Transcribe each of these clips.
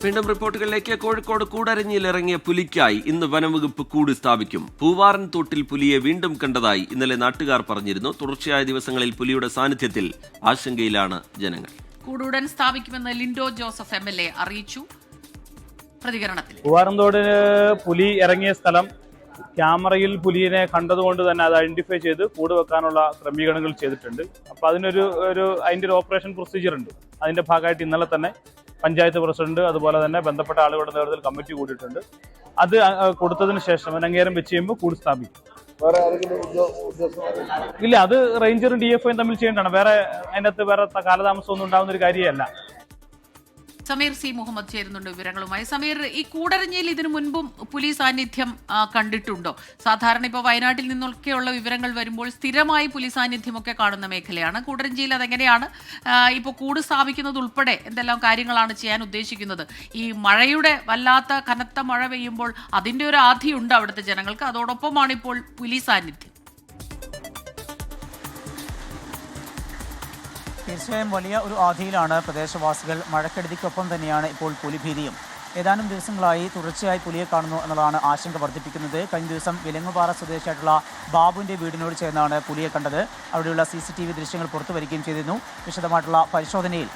വീണ്ടും റിപ്പോർട്ടുകളിലേക്ക്. കോഴിക്കോട് കൂടരഞ്ഞിയിൽ ഇറങ്ങിയ പുലിക്കായി ഇന്ന് വനംവകുപ്പ് കൂട് സ്ഥാപിക്കും. പൂവാറൻ തോട്ടിൽ പുലിയെ വീണ്ടും കണ്ടതായി ഇന്നലെ നാട്ടുകാർ പറഞ്ഞിരുന്നു. തുടർച്ചയായ ദിവസങ്ങളിൽ പുലിയുടെ സാന്നിധ്യത്തിൽ ആശങ്കയിലാണ് ജനങ്ങൾ. കൂടുടൻ സ്ഥാപിക്കുമെന്ന് ലിൻഡോ ജോസഫ് MLA അറിയിച്ചു. പ്രതികരണത്തിൽ പൂവാറന്തോടിന് പുലി ഇറങ്ങിയ സ്ഥലം ക്യാമറയിൽ പുലിയെ കണ്ടതുകൊണ്ട് തന്നെ അത് ഐഡന്റിഫൈ ചെയ്ത് കൂട് വെക്കാനുള്ള ക്രമീകരണങ്ങൾ ചെയ്തിട്ടുണ്ട്. അപ്പോൾ അതിൻ്റെ ഒരു ഓപ്പറേഷൻ പ്രൊസീജിയർ ഉണ്ട്. അതിന്റെ ഭാഗമായിട്ട് ഇന്നലെ തന്നെ പഞ്ചായത്ത് പ്രസിഡന്റ് അതുപോലെ തന്നെ ബന്ധപ്പെട്ട ആളുകളുടെ നേതൃത്വത്തിൽ കമ്മിറ്റി കൂടിയിട്ടുണ്ട്. അത് കൊടുത്തതിന് ശേഷം അനങ്ങേരം വെച്ച് കഴിയുമ്പോൾ കൂട് സ്ഥാപിക്കും. ഇല്ല, അത് റേഞ്ചറും DFOയും തമ്മിൽ ചെയ്യേണ്ടതാണ്. അതിനകത്ത് വേറെ കാലതാമസം ഒന്നും ഉണ്ടാവുന്ന ഒരു കാര്യമല്ല. സമീർ C. മുഹമ്മദ് ചേരുന്നുണ്ട് വിവരങ്ങളുമായി. സമീർ, ഈ കൂടരഞ്ഞിയിൽ ഇതിനു മുൻപും പുലി സാന്നിധ്യം കണ്ടിട്ടുണ്ടോ? സാധാരണ ഇപ്പോൾ വയനാട്ടിൽ നിന്നൊക്കെയുള്ള വിവരങ്ങൾ വരുമ്പോൾ സ്ഥിരമായി പുലി സാന്നിധ്യമൊക്കെ കാണുന്ന മേഖലയാണ്. കൂടരഞ്ഞിയിൽ അതെങ്ങനെയാണ്? ഇപ്പോൾ കൂട് സ്ഥാപിക്കുന്നത് ഉൾപ്പെടെ എന്തെല്ലാം കാര്യങ്ങളാണ് ചെയ്യാൻ ഉദ്ദേശിക്കുന്നത്? ഈ മഴയുടെ വല്ലാത്ത കനത്ത മഴ പെയ്യുമ്പോൾ അതിൻ്റെ ഒരു ആധിയുണ്ട് അവിടുത്തെ ജനങ്ങൾക്ക്. അതോടൊപ്പമാണ് ഇപ്പോൾ പുലി സാന്നിധ്യം. തീർച്ചയായും വലിയ ഒരു ആധിയിലാണ് പ്രദേശവാസികൾ. മഴക്കെടുതിക്കൊപ്പം തന്നെയാണ് ഇപ്പോൾ പുലിഭീതിയും. ഏതാനും ദിവസങ്ങളായി തുടർച്ചയായി പുലിയെ കാണുന്നു എന്നതാണ് ആശങ്ക വർദ്ധിപ്പിക്കുന്നത്. കഴിഞ്ഞ ദിവസം വിലങ്ങുപാറ സ്വദേശിയായിട്ടുള്ള ബാബുവിൻ്റെ വീടിനോട് ചേർന്നാണ് പുലിയെ കണ്ടത്. അവിടെയുള്ള CCTV ദൃശ്യങ്ങൾ പുറത്തു വരികയും ചെയ്തിരുന്നു. വിശദമായിട്ടുള്ള പരിശോധനയിൽ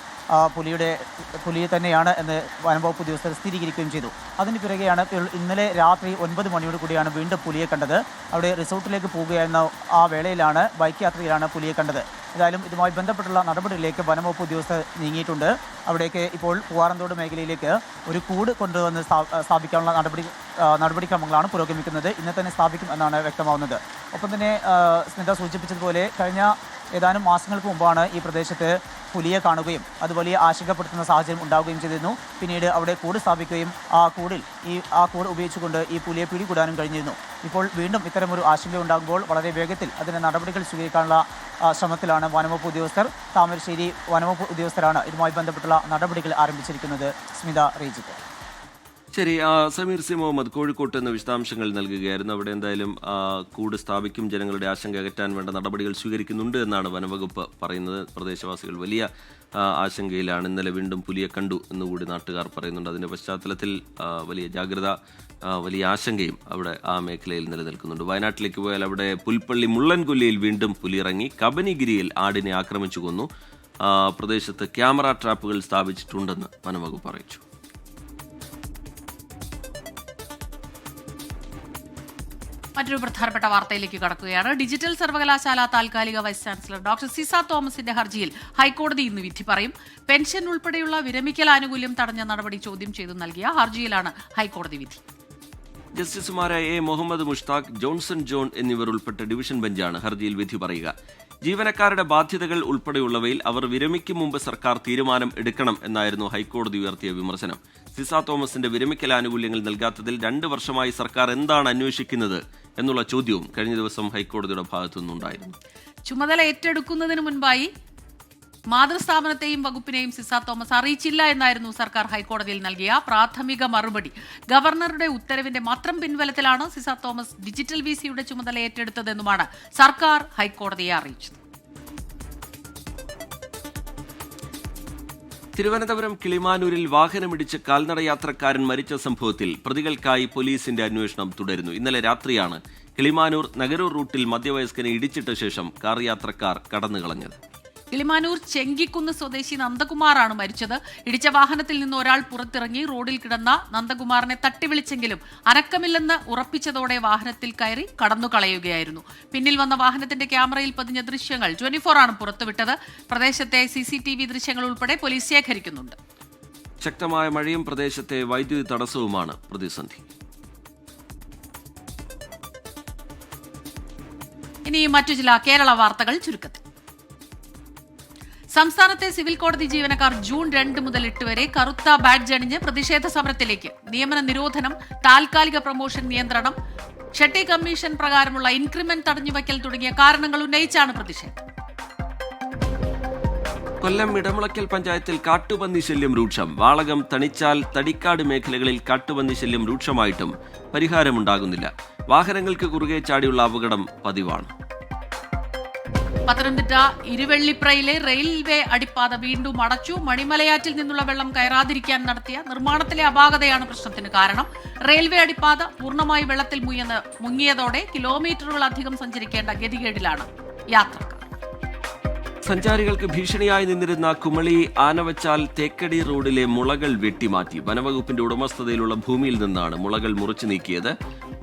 പുലിയെ തന്നെയാണ് എന്ന് വനംവകുപ്പ് ഉദ്യോഗസ്ഥർ സ്ഥിരീകരിക്കുകയും ചെയ്തു. അതിന് പിറകെയാണ് ഇന്നലെ രാത്രി 9 മണിയോട് കൂടിയാണ് വീണ്ടും പുലിയെ കണ്ടത്. അവിടെ റിസോർട്ടിലേക്ക് പോവുകയായിരുന്ന ആ വേളയിലാണ് ബൈക്ക് യാത്രയിലാണ് പുലിയെ കണ്ടത്. ഏതായാലും ഇതുമായി ബന്ധപ്പെട്ടുള്ള നടപടികളിലേക്ക് വനംവകുപ്പ് ഉദ്യോഗസ്ഥർ നീങ്ങിയിട്ടുണ്ട്. അവിടേക്ക് ഇപ്പോൾ പൂവാറന്തോട് മേഖലയിലേക്ക് ഒരു കൂട് കൊണ്ടുവന്ന് സ്ഥാപിക്കാനുള്ള നടപടിക്രമങ്ങളാണ് പുരോഗമിക്കുന്നത്. ഇന്ന് തന്നെ സ്ഥാപിക്കും എന്നാണ് വ്യക്തമാവുന്നത്. ഒപ്പം തന്നെ സ്മിത സൂചിപ്പിച്ചതുപോലെ കഴിഞ്ഞ ഏതാനും മാസങ്ങൾക്ക് മുമ്പാണ് ഈ പ്രദേശത്ത് പുലിയെ കാണുകയും അത് വലിയ ആശങ്കപ്പെടുത്തുന്ന സാഹചര്യം ഉണ്ടാവുകയും ചെയ്തിരുന്നു. പിന്നീട് അവിടെ കൂട് സ്ഥാപിക്കുകയും ആ കൂട് ഉപയോഗിച്ചുകൊണ്ട് ഈ പുലിയെ പിടികൂടാനും കഴിഞ്ഞിരുന്നു. ഇപ്പോൾ വീണ്ടും ഇത്തരമൊരു ആശങ്ക ഉണ്ടാകുമ്പോൾ വളരെ വേഗത്തിൽ അതിന് നടപടികൾ സ്വീകരിക്കാനുള്ള ശ്രമത്തിലാണ് വനംവകുപ്പ് ഉദ്യോഗസ്ഥർ. താമരശ്ശേരി വനംവകുപ്പ് ഉദ്യോഗസ്ഥരാണ് ഇതുമായി ബന്ധപ്പെട്ടുള്ള നടപടികൾ ആരംഭിച്ചിരിക്കുന്നത്. സ്മിത, റീജിത്ത്. ശരി, സമീർ C. മുഹമ്മദ് കോഴിക്കോട്ട് നിന്ന് വിശദാംശങ്ങൾ നൽകുകയായിരുന്നു. അവിടെ എന്തായാലും കൂട് സ്ഥാപിക്കും, ജനങ്ങളുടെ ആശങ്ക അകറ്റാൻ വേണ്ട നടപടികൾ സ്വീകരിക്കുന്നുണ്ട് എന്നാണ് വനംവകുപ്പ് പറയുന്നത്. പ്രദേശവാസികൾ വലിയ ആശങ്കയിലാണ്. ഇന്നലെ വീണ്ടും പുലിയെ കണ്ടു എന്നുകൂടി നാട്ടുകാർ പറയുന്നുണ്ട്. അതിൻ്റെ പശ്ചാത്തലത്തിൽ വലിയ ജാഗ്രത, വലിയ ആശങ്കയും അവിടെ ആ മേഖലയിൽ നിലനിൽക്കുന്നുണ്ട്. വയനാട്ടിലേക്ക് പോയാൽ അവിടെ പുൽപ്പള്ളി മുള്ളൻകൊല്ലിയിൽ വീണ്ടും പുലി ഇറങ്ങി. കബനിഗിരിയിൽ ആടിനെ ആക്രമിച്ചു കൊന്നു. പ്രദേശത്ത് ക്യാമറ ട്രാപ്പുകൾ സ്ഥാപിച്ചിട്ടുണ്ടെന്ന് വനംവകുപ്പ് അറിയിച്ചു. മറ്റൊരു പ്രധാനപ്പെട്ട വാർത്തയിലേക്ക് കടക്കുകയാണ്. ഡിജിറ്റൽ സർവകലാശാല താൽക്കാലിക വൈസ് ചാൻസലർ ഡോക്ടർ സിസ തോമസിന്റെ ഹർജിയിൽ ഹൈക്കോടതി ഇന്ന് വിധി പറയും. പെൻഷൻ ഉൾപ്പെടെയുള്ള വിരമിക്കൽ ആനുകൂല്യം തടഞ്ഞ നടപടി ചോദ്യം ചെയ്തു നൽകിയ ഹർജിയിലാണ് ഹൈക്കോടതി വിധി. ജസ്റ്റിസുമാരായ A. മുഹമ്മദ് മുഷ്താഖ്, ജോൺസൺ ജോൺ എന്നിവർ ഉൾപ്പെട്ട ഡിവിഷൻ ബെഞ്ചാണ് ഹർജിയിൽ വിധി പറയുക. ജീവനക്കാരുടെ ബാധ്യതകൾ ഉൾപ്പെടെയുള്ളവയിൽ അവർ വിരമിക്കും മുമ്പ് സർക്കാർ തീരുമാനം എടുക്കണം എന്നായിരുന്നു ഹൈക്കോടതി ഉയർത്തിയ വിമർശനം. സിസ തോമസിന്റെ വിരമിക്കൽ ആനുകൂല്യങ്ങൾ നൽകാത്തതിൽ 2 വർഷമായി സർക്കാർ എന്താണ് അന്വേഷിക്കുന്നത് എന്നുള്ള ചോദ്യവും കഴിഞ്ഞ ദിവസം ഹൈക്കോടതിയുടെ ഭാഗത്തുനിന്നുണ്ടായിരുന്നു. ചുമതല ഏറ്റെടുക്കുന്നതിന് മുൻപായി മാതൃസ്ഥാപനത്തെയും വകുപ്പിനെയും സിസ തോമസ് അറിയിച്ചില്ല എന്നായിരുന്നു സർക്കാർ ഹൈക്കോടതിയിൽ നൽകിയ പ്രാഥമിക മറുപടി. ഗവർണറുടെ ഉത്തരവിന്റെ മാത്രം പിൻബലത്തിലാണ് സിസ തോമസ് ഡിജിറ്റൽ VCയുടെ ചുമതല ഏറ്റെടുത്തതെന്നുമാണ് സർക്കാർ ഹൈക്കോടതിയെ അറിയിച്ചത്. തിരുവനന്തപുരം കിളിമാനൂരിൽ വാഹനമിടിച്ച് കാൽനട യാത്രക്കാരൻ മരിച്ച സംഭവത്തിൽ പ്രതികൾക്കായി പോലീസിന്റെ അന്വേഷണം തുടരുന്നു. ഇന്നലെ രാത്രിയാണ് കിളിമാനൂർ നഗരൂർ റൂട്ടിൽ മധ്യവയസ്കനെ ഇടിച്ചിട്ട ശേഷം കാർ യാത്രക്കാർ കടന്നുകളഞ്ഞത്. കിളിമാനൂർ ചെങ്കിക്കുന്ന് സ്വദേശി നന്ദകുമാറാണ് മരിച്ചത്. ഇടിച്ച വാഹനത്തിൽ നിന്ന് ഒരാൾ പുറത്തിറങ്ങി റോഡിൽ കിടന്ന നന്ദകുമാറിനെ തട്ടിവിളിച്ചെങ്കിലും അനക്കമില്ലെന്ന് ഉറപ്പിച്ചതോടെ വാഹനത്തിൽ കയറി കടന്നുകളയുകയായിരുന്നു. പിന്നിൽ വന്ന വാഹനത്തിന്റെ ക്യാമറയിൽ പതിഞ്ഞ ദൃശ്യങ്ങൾ 24 ആണ് പുറത്തുവിട്ടത്. പ്രദേശത്തെ CCTV ദൃശ്യങ്ങൾ ഉൾപ്പെടെ പോലീസ് ശേഖരിക്കുന്നുണ്ട്. ശക്തമായ മഴയും പ്രദേശത്തെ വൈദ്യുതി തടസ്സവുമാണ് പ്രതിസന്ധി. ഇനി മറ്റു ചില കേരള വാർത്തകൾ ചുരുക്കത്തിൽ. സംസ്ഥാനത്തെ സിവിൽ കോടതി ജീവനക്കാർ ജൂൺ 2 മുതൽ 8 വരെ കറുത്ത ബാഡ്ജ് അണിഞ്ഞ് പ്രതിഷേധ സമരത്തിലേക്ക്. നിയമന നിരോധനം, താൽക്കാലിക പ്രമോഷൻ നിയന്ത്രണം, ഷെട്ടി കമ്മീഷൻ പ്രകാരമുള്ള ഇൻക്രിമെന്റ് തടഞ്ഞുവയ്ക്കൽ തുടങ്ങിയ കാരണങ്ങൾ ഉന്നയിച്ചാണ് പ്രതിഷേധം. കൊല്ലം ഇടമുളയ്ക്കൽ പഞ്ചായത്തിൽ കാട്ടുപന്നി ശല്യം രൂക്ഷം. വാളകം, തണിച്ചാൽ, തടിക്കാട് മേഖലകളിൽ കാട്ടുപന്നി ശല്യം രൂക്ഷമായിട്ടും പരിഹാരമുണ്ടാകുന്നില്ല. വാഹനങ്ങൾക്ക് കുറുകെ ചാടിയുള്ള അപകടം പതിവാണ്. പത്തനംതിട്ട ഇരുവെള്ളിപ്രയിലെ റെയിൽവേ അടിപ്പാത വീണ്ടും അടച്ചു. മണിമലയാറ്റിൽ നിന്നുള്ള വെള്ളം കയറാതിരിക്കാൻ നടത്തിയ നിർമ്മാണത്തിലെ അപാകതയാണ് പ്രശ്നത്തിന് കാരണം. റെയിൽവേ അടിപ്പാത പൂർണ്ണമായി വെള്ളത്തിൽ മുങ്ങിയതോടെ കിലോമീറ്ററുകളധികം സഞ്ചരിക്കേണ്ട ഗതികേടിലാണ് യാത്രക്കാർ. സഞ്ചാരികൾക്ക് ഭീഷണിയായി നിന്നിരുന്ന കുമളി ആനവച്ചാൽ തേക്കടി റോഡിലെ മുളകൾ വെട്ടിമാറ്റി. വനവകുപ്പിന്റെ ഉടമസ്ഥതയിലുള്ള ഭൂമിയിൽ നിന്നാണ് മുളകൾ മുറിച്ചു നീക്കിയത്.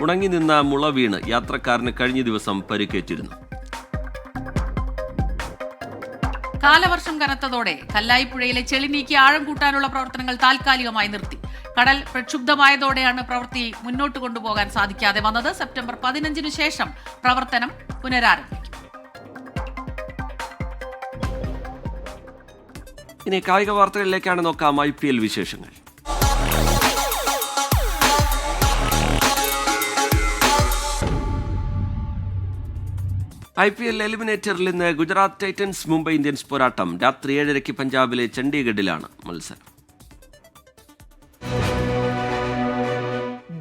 ഉണങ്ങി നിന്ന മുള വീണ് യാത്രക്കാരന് കഴിഞ്ഞ ദിവസം പരിക്കേറ്റിരുന്നു. കാലവർഷം കനത്തതോടെ കല്ലായിപ്പുഴയിലെ ചെളി നീക്കി ആഴം കൂട്ടാനുള്ള പ്രവർത്തനങ്ങൾ താൽക്കാലികമായി നിർത്തി. കടൽ പ്രക്ഷുബ്ധമായതോടെയാണ് പ്രവൃത്തി മുന്നോട്ട് കൊണ്ടുപോകാൻ സാധിക്കാതെ വന്നത്. സെപ്റ്റംബർ 15 ശേഷം പ്രവർത്തനം പുനരാരംഭിക്കും. ഇനി കായിക വാർത്തകളിലേക്കാണ് നോക്കാം. IPL വിശേഷങ്ങൾ. IPL എലിമിനേറ്ററിൽ ഇന്ന് ഗുജറാത്ത് ടൈറ്റൻസ് മുംബൈ ഇന്ത്യൻസ് പോരാട്ടം. രാത്രി 7:30 പഞ്ചാബിലെ ചണ്ഡീഗഡിലാണ് മത്സരം.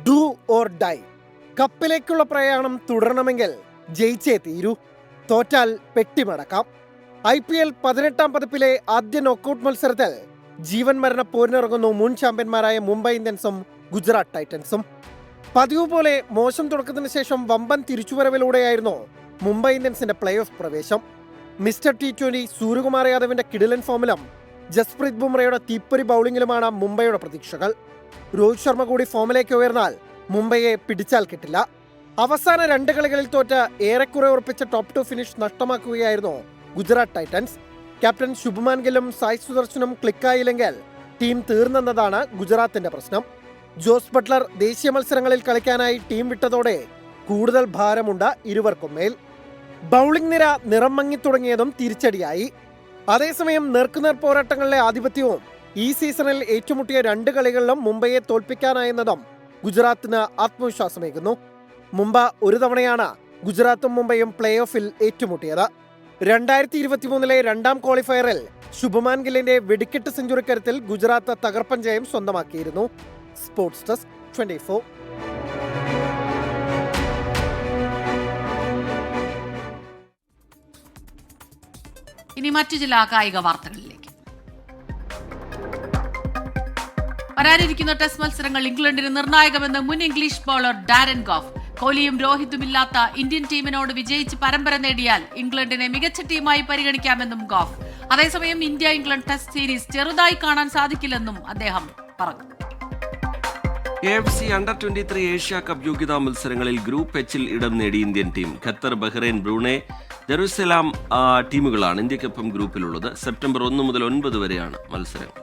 Do or die. കപ്പിലേക്കുള്ള പ്രയാണം തുടരണമെങ്കിൽ ജയിച്ചേ തീരൂ. തോറ്റാൽ പെട്ടിമടക്കാം. IPL 18ാം പതിപ്പിലെ ആദ്യ നോക്കൌട്ട് മത്സരത്തിൽ ജീവൻ മരണ പോരിനിറങ്ങുന്നു മുൻ ചാമ്പ്യന്മാരായ മുംബൈ ഇന്ത്യൻസും ഗുജറാത്ത് ടൈറ്റൻസും. പതിവ് പോലെ മോശം തുടക്കത്തിന് ശേഷം വമ്പൻ തിരിച്ചുവരവിലൂടെയായിരുന്നു മുംബൈ ഇന്ത്യൻസിന്റെ പ്ലേ ഓഫ് പ്രവേശം. മിസ്റ്റർ T20 സൂര്യകുമാർ യാദവിന്റെ കിടിലൻ ഫോമിലും ജസ്പ്രീത് ബുംറയുടെ തീപ്പൊരി ബൗളിംഗിലുമാണ് മുംബൈയുടെ പ്രതീക്ഷകൾ. രോഹിത് ശർമ്മ കൂടി ഫോമിലേക്ക് ഉയർന്നാൽ മുംബൈയെ പിടിച്ചാൽ കിട്ടില്ല. അവസാന 2 കളികളിൽ തോറ്റ് ഏറെക്കുറെ ഉറപ്പിച്ച ടോപ്പ് 2 ഫിനിഷ് നഷ്ടമാക്കുകയായിരുന്നു ഗുജറാത്ത് ടൈറ്റൻസ്. ക്യാപ്റ്റൻ ശുഭ്മാൻ ഗില്ലും സായ് സുദർശനും ക്ലിക്കായില്ലെങ്കിൽ ടീം തീർന്നെന്നതാണ് ഗുജറാത്തിന്റെ പ്രശ്നം. ജോസ് ബട്ട്ലർ ദേശീയ മത്സരങ്ങളിൽ കളിക്കാനായി ടീം വിട്ടതോടെ കൂടുതൽ ഭാരമുണ്ട് ഇരുവർക്കും മേൽ. ബൗളിംഗ് നിര നിറം മങ്ങി തുടങ്ങിയതും തിരിച്ചടിയായി. അതേസമയം നേർക്കുനേർ പോരാട്ടങ്ങളിലെ ആധിപത്യവും ഈ സീസണിൽ ഏറ്റുമുട്ടിയ 2 കളികളിലും മുംബൈയെ തോൽപ്പിക്കാനായെന്നതും ഗുജറാത്തിന് ആത്മവിശ്വാസമേകുന്നു. മുമ്പ് ഒരു തവണയാണ് ഗുജറാത്തും മുംബൈയും പ്ലേ ഓഫിൽ ഏറ്റുമുട്ടിയത്. 2023 2ാം ക്വാളിഫയറിൽ ശുഭ്മാൻ ഗില്ലിന്റെ വെടിക്കെട്ട് സെഞ്ചുറിക്കരത്തിൽ ഗുജറാത്ത് തകർപ്പൻ ജയം സ്വന്തമാക്കിയിരുന്നു. Sports desk 24. ഇനി മറ്റു ചില കായിക വാർത്തകളിലേക്ക്. വരാനിരിക്കുന്ന ടെസ്റ്റ് മത്സരങ്ങൾ ഇംഗ്ലണ്ടിന് നിർണായകമെന്ന് മുൻ ഇംഗ്ലീഷ് ബൗളർ ഡാരൻ ഗോഫ്. കോഹ്ലിയും രോഹിത്തും ഇല്ലാത്ത ഇന്ത്യൻ ടീമിനോട് വിജയിച്ച് പരമ്പര നേടിയാൽ ഇംഗ്ലണ്ടിനെ മികച്ച ടീമായി പരിഗണിക്കാമെന്നും ഗോഫ്. അതേസമയം ഇന്ത്യ ഇംഗ്ലണ്ട് ടെസ്റ്റ് സീരീസ് ചെറുതായി കാണാൻ സാധിക്കില്ലെന്നും അദ്ദേഹം പറഞ്ഞു. AFC Under-23 ഏഷ്യ കപ്പ് യോഗ്യതാ മത്സരങ്ങളിൽ ഗ്രൂപ്പ് Hൽ ഇടം നേടി Indian team. Qatar, Bahrain, Brunei, Jerusalem ടീമുകളാണ് ഇന്ത്യക്കൊപ്പം ഗ്രൂപ്പിലുള്ളത്. സെപ്റ്റംബർ 1 മുതൽ 9 വരെയാണ് മത്സരങ്ങൾ.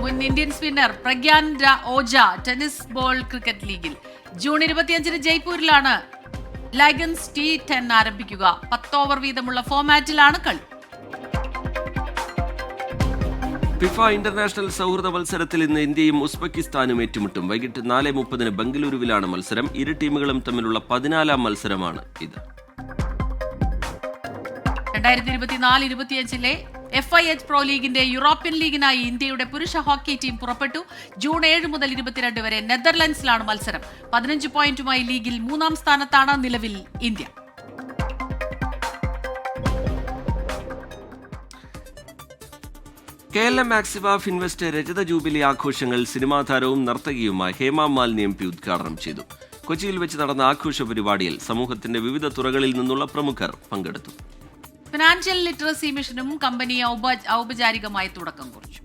മുൻ Indian spinner Pragyan Ojha tennis ball cricket ലീഗിൽ ജൂൺ 25 ജയ്പൂരിലാണ് ലയൺസ് T10 ആരംഭിക്കുക. 10 ഓവർ വീതമുള്ള ഫോർമാറ്റിലാണ് കളി. ഫിഫ ഇന്റർനാഷണൽ സൗഹൃദ മത്സരത്തിൽ ഇന്ന് ഇന്ത്യയും ഉസ്ബെക്കിസ്ഥാനും ഏറ്റുമുട്ടും. വൈകിട്ട് 4:30 ബംഗളൂരുവിലാണ് മത്സരം. ഇരു ടീമുകളും തമ്മിലുള്ള 14ാം മത്സരമാണ് ഇത്. 2024-25 FIH പ്രോ ലീഗിന്റെ യൂറോപ്യൻ ലീഗിനായി ഇന്ത്യയുടെ പുരുഷ ഹോക്കി ടീം പുറപ്പെട്ടു. ജൂൺ 7 മുതൽ 22 വരെ നെതർലൻഡ്സിലാണ് മത്സരം. 15 പോയിന്റുമായി ലീഗിൽ 3ാം സ്ഥാനത്താണ് നിലവിൽ ഇന്ത്യ. KLM ആക്സിവ ഫിൻവെസ്റ്റ് രജത ജൂബിലി ആഘോഷങ്ങൾ സിനിമാ താരവും നർത്തകിയുമായി ഹേമ മാലിനി MP ഉദ്ഘാടനം ചെയ്തു. കൊച്ചിയിൽ വെച്ച് നടന്ന ആഘോഷ പരിപാടിയിൽ സമൂഹത്തിന്റെ വിവിധ തുറകളിൽ നിന്നുള്ള പ്രമുഖർ പങ്കെടുത്തു. ഫിനാൻഷ്യൽ ലിറ്ററസി മിഷനും കമ്പനി ഔപചാരികമായി തുടക്കം കുറിച്ചു.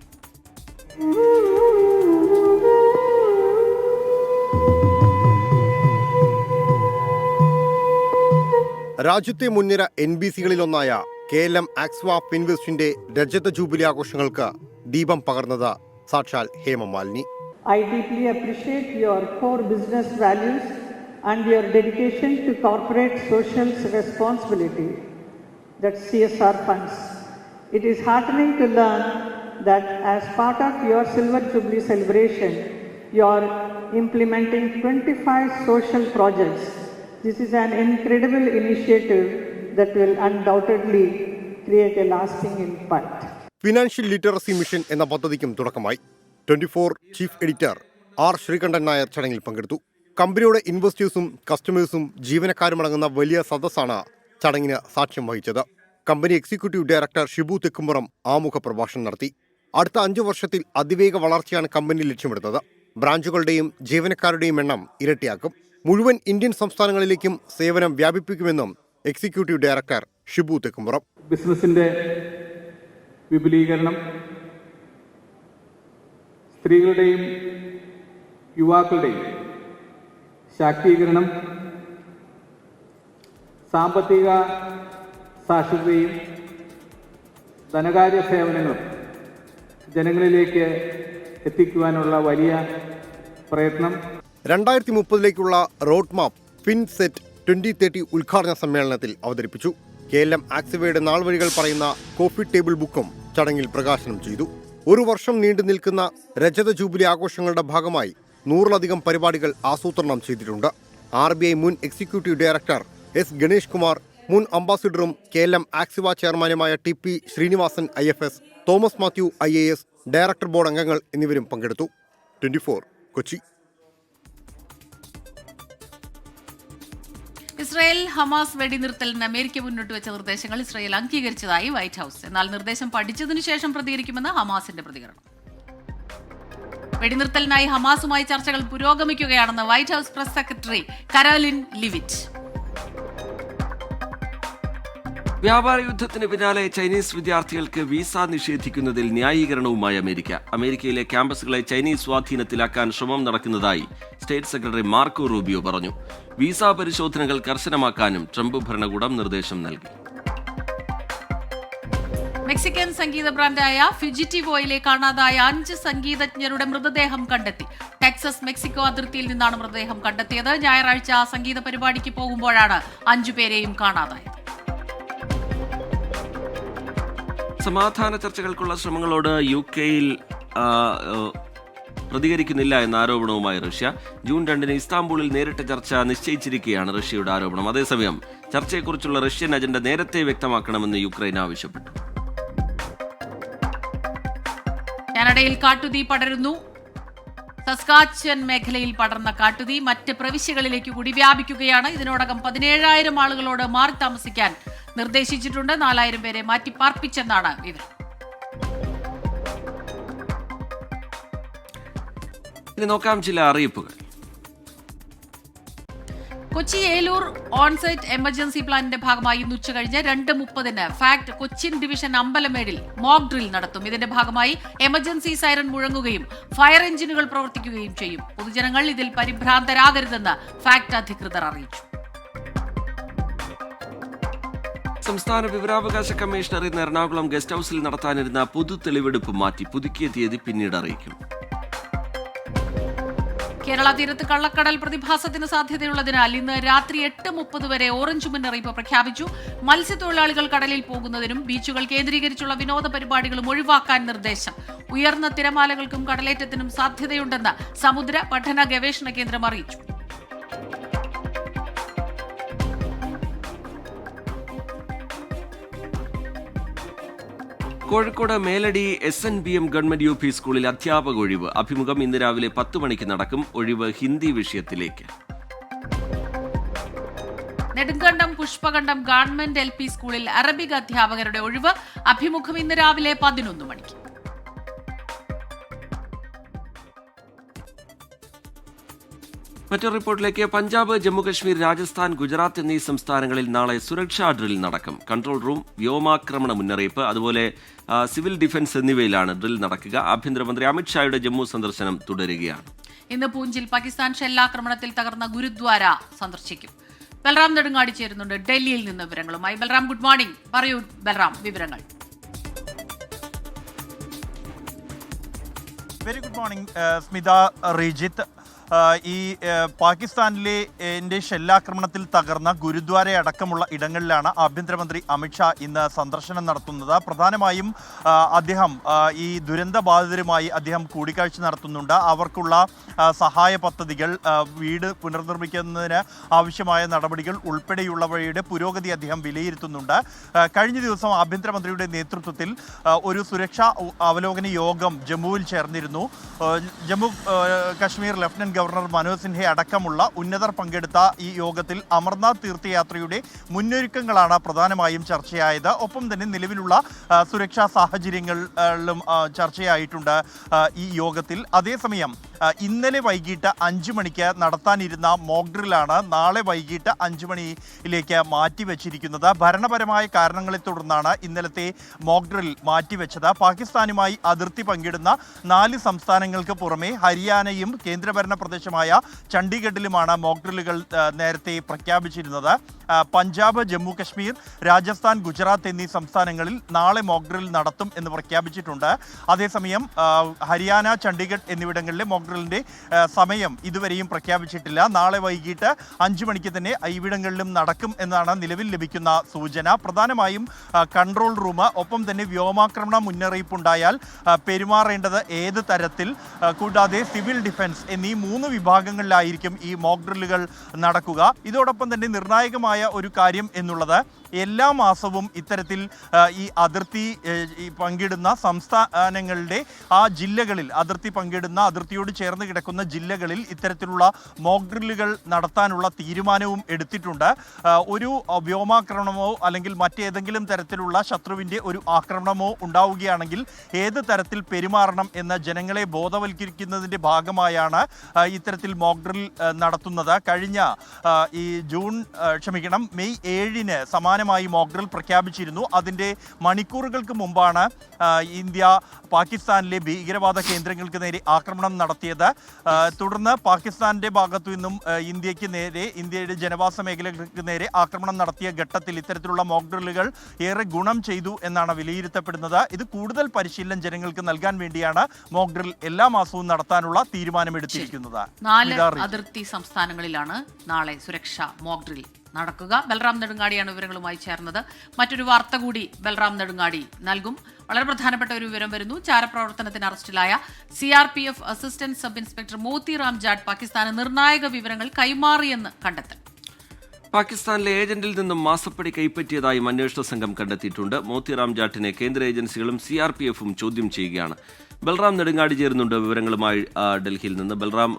രാജ്യത്തെ മുൻനിര NBCകളിലൊന്നായ KLM ആക്സിവ ഫിൻവെസ്റ്റിന്റെ രജത ജൂബിലി ആഘോഷങ്ങൾക്ക് ദീപം പകർന്നത് സാക്ഷാൽ Hema Malini. I deeply appreciate your core business values and your dedication to corporate social responsibility, that's CSR funds. It is heartening to learn that as part of your Silver Jubilee celebration, you are implementing 25 social projects. This is an incredible initiative that will undoubtedly create a lasting impact. Financial literacy mission എന്ന പദ്ധതിക്കും തുടക്കമായി. 24 chief editor R. Sreekandan Nair ചടങ്ങിൽ പങ്കെടുത്തു. കമ്പനിയുടെ ഇൻവെസ്റ്റേഴ്സും കസ്റ്റമേഴ്സും ജീവനക്കാരും അടങ്ങുന്ന വലിയ സദസ്സാണ് ചടങ്ങിന് സാക്ഷ്യം വഹിച്ചത്. Company executive director Shibu Thekkumpuram ആമുഖ പ്രഭാഷണം നടത്തി. അടുത്ത 5 വർഷത്തിൽ അതിവേഗ വളർച്ചയാണ് കമ്പനി ലക്ഷ്യമിടുന്നത്. ബ്രാഞ്ചുകളുടെയും ജീവനക്കാരുടെയും എണ്ണം ഇരട്ടിയാക്കും. മുഴുവൻ ഇന്ത്യൻ സംസ്ഥാനങ്ങളിലേക്കും സേവനം വ്യാപിപ്പിക്കുമെന്നും എക്സിക്യൂട്ടീവ് ഡയറക്ടർ ഷിബു തെക്കുംപുറം. ബിസിനസിന്റെ വിപുലീകരണം, സ്ത്രീകളുടെയും യുവാക്കളുടെയും ശാക്തീകരണം, സാമ്പത്തിക സാക്ഷരതയും ധനകാര്യ സേവനങ്ങളും ജനങ്ങളിലേക്ക് എത്തിക്കുവാനുള്ള വലിയ പ്രയത്നം. 2030 റോഡ് മാപ്പ് ഫിൻസെറ്റ് 2030 ഉദ്ഘാടന സമ്മേളനത്തിൽ അവതരിപ്പിച്ചു. KLM ആക്സിവയുടെ നാൾവഴികൾ പറയുന്ന കോഫി ടേബിൾ ബുക്കും ചടങ്ങിൽ പ്രകാശനം ചെയ്തു. 1 വർഷം നീണ്ടു നിൽക്കുന്ന രജത ജൂബിലി ആഘോഷങ്ങളുടെ ഭാഗമായി 100-ലധികം പരിപാടികൾ ആസൂത്രണം ചെയ്തിട്ടുണ്ട്. RBI മുൻ executive director S. Ganesh Kumar, മുൻ അംബാസിഡറും KLM ആക്സിവ ചെയർമാനുമായ TP Srinivasan IFS, Thomas Mathew IAS, director board അംഗങ്ങൾ എന്നിവരും പങ്കെടുത്തു. 24 കൊച്ചി. ഇസ്രായേൽ ഹമാസ് വെടിനിർത്തലിന് അമേരിക്ക മുന്നോട്ട് വെച്ച നിർദ്ദേശങ്ങൾ ഇസ്രായേൽ അംഗീകരിച്ചതായി വൈറ്റ് ഹൌസ്. എന്നാൽ നിർദ്ദേശം പഠിച്ചതിനു ശേഷം പ്രതികരിക്കുമെന്ന് ഹമാസിന്റെ പ്രതികരണം. വെടിനിർത്തലിനായി ഹമാസുമായി ചർച്ചകൾ പുരോഗമിക്കുകയാണെന്ന് white house press secretary Karoline Leavitt. വ്യാപാര യുദ്ധത്തിന് പിന്നാലെ ചൈനീസ് വിദ്യാർത്ഥികൾക്ക് വിസ നിഷേധിക്കുന്നതിൽ ന്യായീകരണവുമായി അമേരിക്കയിലെ ക്യാമ്പസുകളെ ചൈനീസ് സ്വാധീനത്തിലാക്കാൻ ശ്രമം നടക്കുന്നതായി സ്റ്റേറ്റ് സെക്രട്ടറി മാർക്കോ റൂബിയോ പറഞ്ഞു. വിസ പരിശോധനകൾ കർശനമാക്കാനും ട്രംപ് ഭരണകൂടം നിർദ്ദേശം നൽകി. മെക്സിക്കൻ സംഗീത ബ്രാൻഡായ ഫ്യൂജിറ്റീവോയിലെ കാണാതായ 5 സംഗീതജ്ഞരുടെ മൃതദേഹം കണ്ടെത്തി. ടെക്സസ് മെക്സിക്കോ അതിർത്തിയിൽ നിന്നാണ് മൃതദേഹം കണ്ടെത്തിയത്. ഞായറാഴ്ച സംഗീത പരിപാടിക്ക് പോകുമ്പോഴാണ് 5 പേരെയും കാണാതായത്. സമാധാന ചർച്ചകൾക്കുള്ള ശ്രമങ്ങളോട് UK-യിൽ പ്രതികരിക്കുന്നില്ല എന്ന ആരോപണവുമായി റഷ്യ. ജൂൺ 2 ഇസ്താംബൂളിൽ നേരിട്ട ചർച്ച നിശ്ചയിച്ചിരിക്കുകയാണ് റഷ്യയുടെ ആരോപണം. അതേസമയം ചർച്ചയെക്കുറിച്ചുള്ള റഷ്യൻ അജണ്ട നേരത്തെ വ്യക്തമാക്കണമെന്ന് യുക്രൈൻ ആവശ്യപ്പെട്ടു. കാനഡയിൽ കാട്ടുതീ പടരുന്നു. സസ്കാച്ചൻ മേഖലയിൽ പടർന്ന കാട്ടുതീ മറ്റ് പ്രവിശ്യകളിലേക്ക് കൂടി വ്യാപിക്കുകയാണ്. ഇതിനോടകം 17,000 ആളുകളോട് മാറി താമസിക്കാൻ നിർദ്ദേശിച്ചിട്ടുണ്ട്. 4,000 പേരെ മാറ്റി പാർപ്പിച്ചെന്നാണ് വിവരം. ഇനി നോക്കാം ചില അറിയിപ്പുകൾ. കൊച്ചി ഏലൂർ ഓൺസൈറ്റ് എമർജൻസി പ്ലാനിന്റെ ഭാഗമായി ഇന്ന് ഉച്ചകഴിഞ്ഞ് 2:30 ഫാക്ട് കൊച്ചിൻ ഡിവിഷൻ അമ്പലമേടിൽ മോക്ക് ഡ്രിൽ നടത്തും. ഇതിന്റെ ഭാഗമായി എമർജൻസി സൈറൻ മുഴങ്ങുകയും ഫയർ എഞ്ചിനുകൾ പ്രവർത്തിക്കുകയും ചെയ്യും. പൊതുജനങ്ങൾ ഇതിൽ പരിഭ്രാന്തരാകരുതെന്ന് ഫാക്ട് അധികൃതർ അറിയിച്ചു. സംസ്ഥാന വിവരാവകാശ കമ്മീഷണർ ഇന്ന് എറണാകുളം ഗസ്റ്റ് ഹൌസിൽ നടത്താനിരുന്ന പൊതു തെളിവെടുപ്പ് മാറ്റി. പുതുക്കിയ തീയതി പിന്നീട് അറിയിക്കും. കേരള തീരത്ത് കള്ളക്കടൽ പ്രതിഭാസത്തിന് സാധ്യതയുള്ളതിനാൽ ഇന്ന് രാത്രി 8:30 വരെ ഓറഞ്ച് മുന്നറിയിപ്പ് പ്രഖ്യാപിച്ചു. മത്സ്യത്തൊഴിലാളികൾ കടലിൽ പോകുന്നതിനും ബീച്ചുകൾ കേന്ദ്രീകരിച്ചുള്ള വിനോദ പരിപാടികളും ഒഴിവാക്കാൻ നിർദ്ദേശം. ഉയർന്ന തിരമാലകൾക്കും കടലേറ്റത്തിനും സാധ്യതയുണ്ടെന്ന് സമുദ്ര പഠന ഗവേഷണ കേന്ദ്രം അറിയിച്ചു. Kozhikode Meladi SNBM government UP സ്കൂളിൽ അധ്യാപക ഒഴിവ്. അഭിമുഖം ഇന്ന് രാവിലെ 10 മണിക്ക് നടക്കും. ഒഴിവ് ഹിന്ദി വിഷയത്തിലേക്ക്. നെടുങ്കണ്ടം പുഷ്പകണ്ഠം ഗവൺമെന്റ് LP സ്കൂളിൽ അറബിക് അധ്യാപകരുടെ ഒഴിവ്. അഭിമുഖം ഇന്ന് രാവിലെ 11 മണിക്ക്. മറ്റൊരു റിപ്പോർട്ടിലേക്ക്. പഞ്ചാബ്, ജമ്മുകശ്മീർ, രാജസ്ഥാൻ, ഗുജറാത്ത് എന്നീ സംസ്ഥാനങ്ങളിൽ നാളെ സുരക്ഷാ ഡ്രിൽ നടക്കും. കൺട്രോൾ റൂം, വ്യോമാക്രമണ മുന്നറിയിപ്പ്, അതുപോലെ സിവിൽ ഡിഫൻസ് എന്നിവയിലാണ് ഡ്രിൽ നടക്കുക. ആഭ്യന്തരമന്ത്രി അമിത്ഷായുടെ ജമ്മു സന്ദർശനം തുടരുകയാണ്. ഇന്ന് പൂഞ്ചിൽ പാകിസ്ഥാൻ ഷെല്ലാക്രമണത്തിൽ തകർന്ന ഗുരുദ്വാര സന്ദർശിക്കും. ബൽറാം നെടുങ്ങാടി ചേരുന്നുണ്ട് ഡൽഹിയിൽ നിന്ന് വിവരങ്ങളുമായി. Balram, good morning. പറയൂ ബൽറാം, വിവരങ്ങൾ. Very good morning Smitha, Rejith. ഈ പാകിസ്ഥാനിലെ ഷെല്ലാക്രമണത്തിൽ തകർന്ന ഗുരുദ്വാര അടക്കമുള്ള ഇടങ്ങളിലാണ് ആഭ്യന്തരമന്ത്രി അമിത്ഷാ ഇന്ന് സന്ദർശനം നടത്തുന്നത്. പ്രധാനമായും അദ്ദേഹം ഈ ദുരന്ത ബാധിതരുമായി അദ്ദേഹം കൂടിക്കാഴ്ച നടത്തുന്നുണ്ട്. അവർക്കുള്ള സഹായ പദ്ധതികൾ, വീട് പുനർനിർമ്മിക്കുന്നതിന് ആവശ്യമായ നടപടികൾ ഉൾപ്പെടെയുള്ളവയുടെ പുരോഗതി അദ്ദേഹം വിലയിരുത്തുന്നുണ്ട്. കഴിഞ്ഞ ദിവസം ആഭ്യന്തരമന്ത്രിയുടെ നേതൃത്വത്തിൽ ഒരു സുരക്ഷാ അവലോകന യോഗം ജമ്മുവിൽ ചേർന്നിരുന്നു. Jammu Kashmir lieutenant lieutenant governor Manoj Sinha അടക്കമുള്ള ഉന്നതർ പങ്കെടുത്ത ഈ യോഗത്തിൽ അമർനാഥ് തീർത്ഥയാത്രയുടെ മുന്നൊരുക്കങ്ങളാണ് പ്രധാനമായും ചർച്ചയായത്. ഒപ്പം തന്നെ നിലവിലുള്ള സുരക്ഷാ സാഹചര്യങ്ങളിലും ചർച്ചയായിട്ടുണ്ട് ഈ യോഗത്തിൽ. അതേസമയം ഇന്നലെ വൈകിട്ട് 5 മണിക്ക് നടത്താനിരുന്ന മോക്ക് ഡ്രില്ലാണ് നാളെ വൈകിട്ട് 5 മണിയിലേക്ക് മാറ്റിവെച്ചിരിക്കുന്നത്. ഭരണപരമായ കാരണങ്ങളെ തുടർന്നാണ് ഇന്നലത്തെ മോക്ക് ഡ്രിൽ മാറ്റിവെച്ചത്. പാകിസ്ഥാനുമായി അതിർത്തി പങ്കിടുന്ന 4 സംസ്ഥാനങ്ങൾക്ക് പുറമെ ഹരിയാനയും കേന്ദ്രഭരണ പ്രദേശമായ ചണ്ഡീഗഡിലുമാണ് മോക്ക് ഡ്രില്ലുകൾ നേരത്തെ പ്രഖ്യാപിച്ചിരുന്നത്. പഞ്ചാബ്, ജമ്മു കശ്മീർ, രാജസ്ഥാൻ, ഗുജറാത്ത് എന്നീ സംസ്ഥാനങ്ങളിൽ നാളെ മോക്ക് ഡ്രിൽ നടത്തും എന്ന് പ്രഖ്യാപിച്ചിട്ടുണ്ട്. അതേസമയം ഹരിയാന, ചണ്ഡീഗഡ് എന്നിവിടങ്ങളിലെ മോക്ക് ഡ്രില്ലിൻ്റെ സമയം ഇതുവരെയും പ്രഖ്യാപിച്ചിട്ടില്ല. നാളെ വൈകിട്ട് 5 മണിക്ക് തന്നെ ഇവിടങ്ങളിലും നടക്കും എന്നാണ് നിലവിൽ ലഭിക്കുന്ന സൂചന. പ്രധാനമായും കൺട്രോൾ റൂം, ഒപ്പം തന്നെ വ്യോമാക്രമണ മുന്നറിയിപ്പുണ്ടായാൽ പെരുമാറേണ്ടത് ഏത് തരത്തിൽ, കൂടാതെ സിവിൽ ഡിഫൻസ് എന്നീ 3 വിഭാഗങ്ങളിലായിരിക്കും ഈ മോക്ക് ഡ്രില്ലുകൾ നടക്കുക. ഇതോടൊപ്പം തന്നെ നിർണായകമായ ഒരു കാര്യം എന്നുള്ളത് എല്ലാ മാസവും ഇത്തരത്തിൽ ഈ അതിർത്തി പങ്കിടുന്ന സംസ്ഥാനങ്ങളുടെ ആ ജില്ലകളിൽ, അതിർത്തി പങ്കിടുന്ന അതിർത്തിയോട് ചേർന്ന് കിടക്കുന്ന ജില്ലകളിൽ ഇത്തരത്തിലുള്ള മോക്ക് ഡ്രില്ലുകൾ നടത്താനുള്ള തീരുമാനവും എടുത്തിട്ടുണ്ട്. ഒരു വ്യോമാക്രമണമോ അല്ലെങ്കിൽ മറ്റേതെങ്കിലും തരത്തിലുള്ള ശത്രുവിൻ്റെ ഒരു ആക്രമണമോ ഉണ്ടാവുകയാണെങ്കിൽ ഏത് തരത്തിൽ പെരുമാറണം എന്ന് ജനങ്ങളെ ബോധവൽക്കരിക്കുന്നതിൻ്റെ ഭാഗമായാണ് ഇത്തരത്തിൽ മോക്ക് ഡ്രിൽ നടത്തുന്നത്. കഴിഞ്ഞ ഈ മെയ് 7-ന് സമാനമായി മോക്ക് ഡ്രിൽ പ്രഖ്യാപിച്ചിരുന്നു. അതിൻ്റെ മണിക്കൂറുകൾക്ക് മുമ്പാണ് ഇന്ത്യ പാകിസ്ഥാനിലെ ഭീകരവാദ കേന്ദ്രങ്ങൾക്ക് നേരെ ആക്രമണം നടത്തിയത്. തുടർന്ന് പാകിസ്ഥാൻ്റെ ഭാഗത്തു നിന്നും ഇന്ത്യയുടെ ജനവാസ മേഖലകൾക്ക് നേരെ ആക്രമണം നടത്തിയ ഘട്ടത്തിൽ ഇത്തരത്തിലുള്ള മോക്ക് ഡ്രില്ലുകൾ ഏറെ ഗുണം ചെയ്തു എന്നാണ് വിലയിരുത്തപ്പെടുന്നത്. ഇത് കൂടുതൽ പരിശീലനം ജനങ്ങൾക്ക് നൽകാൻ വേണ്ടിയാണ് മോക്ക് ഡ്രിൽ എല്ലാ മാസവും നടത്താനുള്ള തീരുമാനമെടുത്തിരിക്കുന്നത്. 4 അതിർത്തി സംസ്ഥാനങ്ങളിലാണ് നാളെ സുരക്ഷാ മോക്ക് ഡ്രിൽ നടക്കുക. ബൽറാം നെടുങ്ങാടിയാണ് വിവരങ്ങളുമായി ചേർന്നത്. മറ്റൊരു വാർത്ത കൂടി ബൽറാം നെടുങ്ങാടി നൽകും. വളരെ പ്രധാനപ്പെട്ട ഒരു വിവരം വരുന്നു. ചാരപ്രവർത്തനത്തിന് അറസ്റ്റിലായ CRPF assistant sub inspector Motiram Jat പാകിസ്ഥാന് നിർണായക വിവരങ്ങൾ കൈമാറിയെന്ന് കണ്ടെത്തൽ. പാകിസ്ഥാനിലെ ഏജന്റിൽ നിന്നും മാസപ്പടി കൈപ്പറ്റിയതായും അന്വേഷണ സംഘം കണ്ടെത്തിയിട്ടുണ്ട്. മോത്തിറാം ജാട്ടിനെ കേന്ദ്ര ഏജൻസികളും CRPFും ചോദ്യം ചെയ്യുകയാണ്. ബൽറാം നെടുങ്ങാടി ചേരുന്നുണ്ട് വിവരങ്ങളുമായി ഡൽഹിയിൽ നിന്ന്. ബൽറാം,